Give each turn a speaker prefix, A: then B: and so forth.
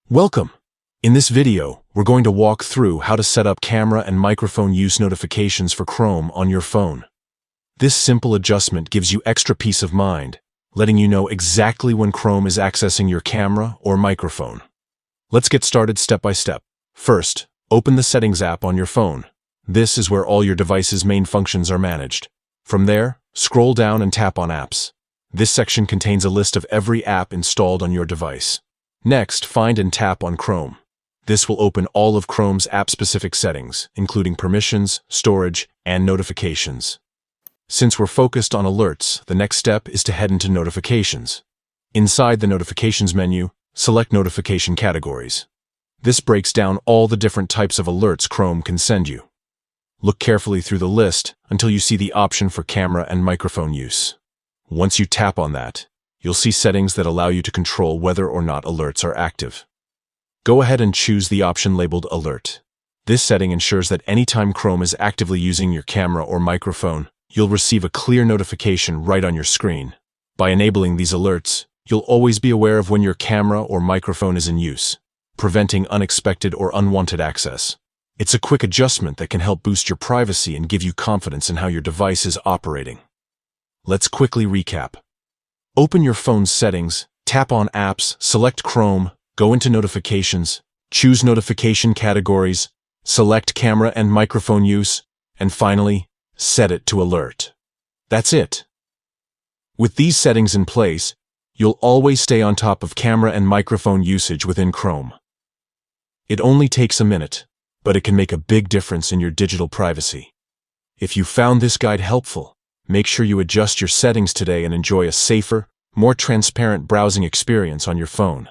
A: Welcome! In this video, we're going to walk through how to set up camera and microphone use notifications for Chrome on your phone. This simple adjustment gives you extra peace of mind, letting you know exactly when Chrome is accessing your camera or microphone. Let's get started step by step. First, open the Settings app on your phone. This is where all your device's main functions are managed. From there, scroll down and tap on Apps. This section contains a list of every app installed on your device. Next, find and tap on Chrome. This will open all of Chrome's app-specific settings, including permissions, storage, and notifications. Since we're focused on alerts, the next step is to head into Notifications. Inside the Notifications menu, select Notification Categories. This breaks down all the different types of alerts Chrome can send you. Look carefully through the list until you see the option for camera and microphone use. Once you tap on that, you'll see settings that allow you to control whether or not alerts are active. Go ahead and choose the option labeled Alert. This setting ensures that anytime Chrome is actively using your camera or microphone, you'll receive a clear notification right on your screen. By enabling these alerts, you'll always be aware of when your camera or microphone is in use, preventing unexpected or unwanted access. It's a quick adjustment that can help boost your privacy and give you confidence in how your device is operating. Let's quickly recap. Open your phone's settings, tap on Apps, select Chrome, go into Notifications, choose Notification Categories, select Camera and Microphone Use, and finally, set it to Alert. That's it. With these settings in place, you'll always stay on top of camera and microphone usage within Chrome. It only takes a minute, but it can make a big difference in your digital privacy. If you found this guide helpful, make sure you adjust your settings today and enjoy a safer, more transparent browsing experience on your phone.